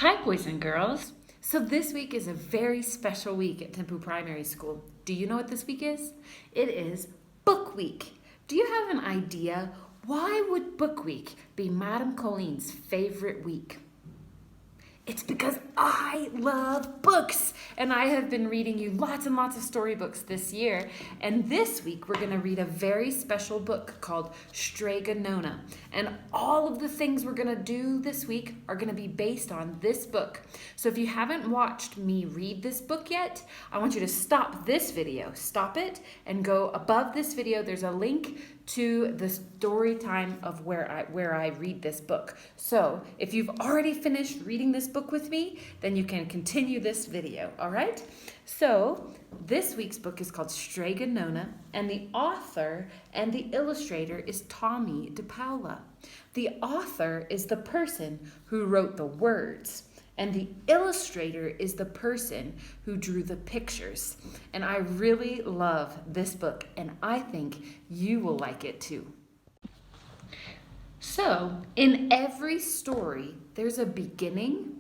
Hi, boys and girls. So this week is a very special week at Thimphu Primary School. Do you know what this week is? It is Book Week. Do you have an idea why would Book Week be Madame Colleen's favorite week? It's because I love books, and I have been reading you lots and lots of storybooks this year. And this week, we're going to read a very special book called Strega Nona. And all of the things we're going to do this week are going to be based on this book. So if you haven't watched me read this book yet, I want you to stop this video. Stop it and go above this video. There's a link to the story time of where I read this book. So if you've already finished reading this book with me, then you can continue this video, all right? So this week's book is called Strega Nona, and the author and the illustrator is Tommy DePaula. The author is the person who wrote the words, and the illustrator is the person who drew the pictures. And I really love this book, and I think you will like it too. So, in every story, there's a beginning,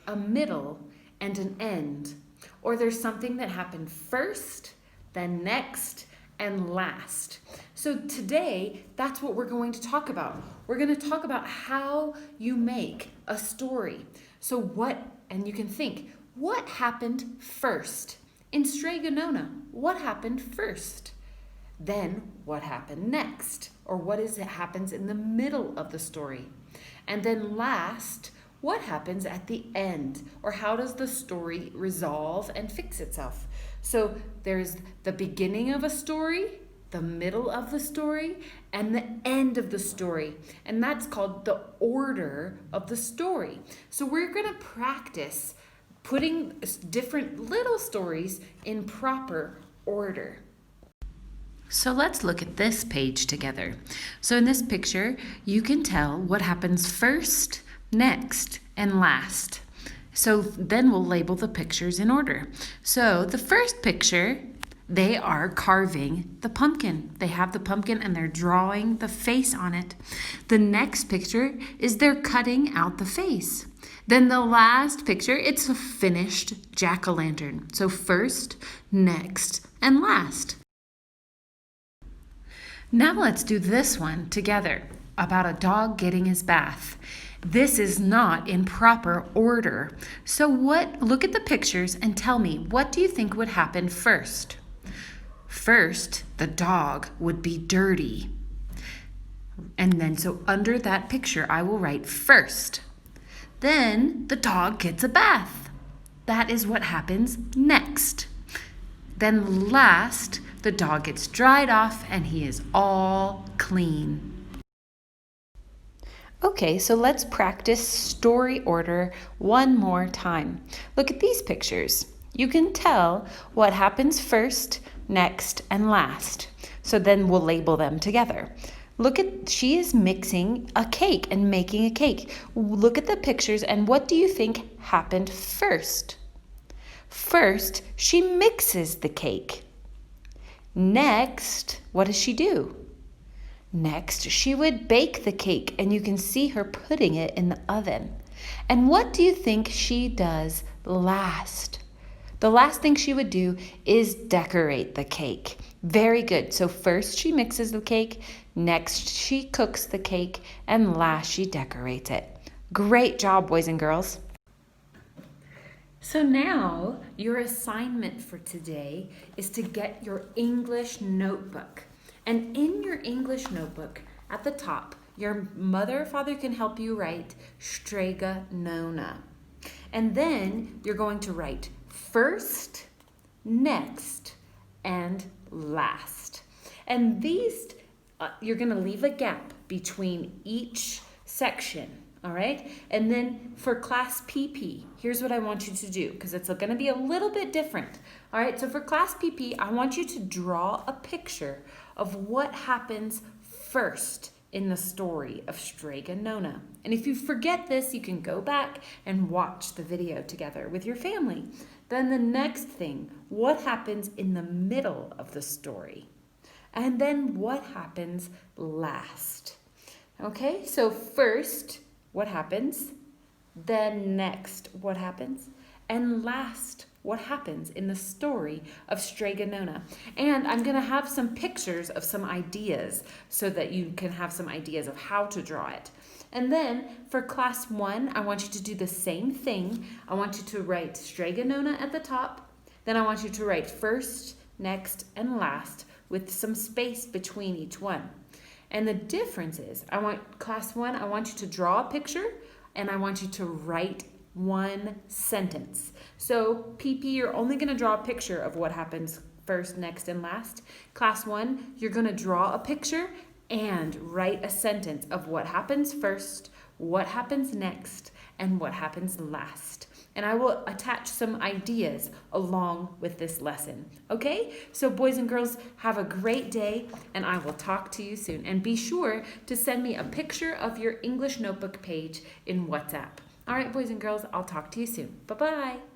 a middle, and an end. Or there's something that happened first, then next, and last. So today, that's what we're going to talk about. We're going to talk about how you make a story. So and you can think, what happened first? In Strega Nona, what happened first? Then what happened next? Or happens in the middle of the story? And then last, what happens at the end? Or how does the story resolve and fix itself? So there's the beginning of a story, the middle of the story, and the end of the story. And that's called the order of the story. So we're going to practice putting different little stories in proper order. So let's look at this page together. So in this picture, you can tell what happens first, next, and last. So then we'll label the pictures in order. So the first picture, they are carving the pumpkin. They have the pumpkin and they're drawing the face on it. The next picture is they're cutting out the face. Then the last picture, it's a finished jack-o'-lantern. So first, next, and last. Now let's do this one together about a dog getting his bath. This is not in proper order. So look at the pictures and tell me, what do you think would happen first? First, the dog would be dirty. And then so under that picture, I will write first. Then the dog gets a bath. That is what happens next. Then last, the dog gets dried off and he is all clean. Okay, so let's practice story order one more time. Look at these pictures. You can tell what happens first, next, and last. So then we'll label them together. She is mixing a cake and making a cake. Look at the pictures and what do you think happened first? First, she mixes the cake. Next, what does she do? Next, she would bake the cake, and you can see her putting it in the oven. And what do you think she does last? The last thing she would do is decorate the cake. Very good. So first she mixes the cake, next she cooks the cake, and last she decorates it. Great job, boys and girls. So now your assignment for today is to get your English notebook. And in your English notebook, at the top, your mother or father can help you write Strega Nona. And then you're going to write first, next, and last. And these, you're going to leave a gap between each section. All right. And then for class PP, here's what I want you to do because it's going to be a little bit different. All right. So for class PP, I want you to draw a picture of what happens first in the story of Strega Nona. And if you forget this, you can go back and watch the video together with your family. Then the next thing, what happens in the middle of the story? And then what happens last? Okay. So first, what happens? then next, what happens? And last, what happens in the story of Strega Nona. And I'm going to have some pictures of some ideas so that you can have some ideas of how to draw it. And then for class 1, I want you to do the same thing. I want you to write Strega Nona at the top. Then I want you to write first, next, and last with some space between each one. And the difference is, class 1, I want you to draw a picture and I want you to write one sentence. So PP, you're only going to draw a picture of what happens first, next, and last. Class 1, you're going to draw a picture and write a sentence of what happens first, what happens next, and what happens last. And I will attach some ideas along with this lesson. Okay? So boys and girls, have a great day, and I will talk to you soon. And be sure to send me a picture of your English notebook page in WhatsApp. All right, boys and girls, I'll talk to you soon. Bye-bye.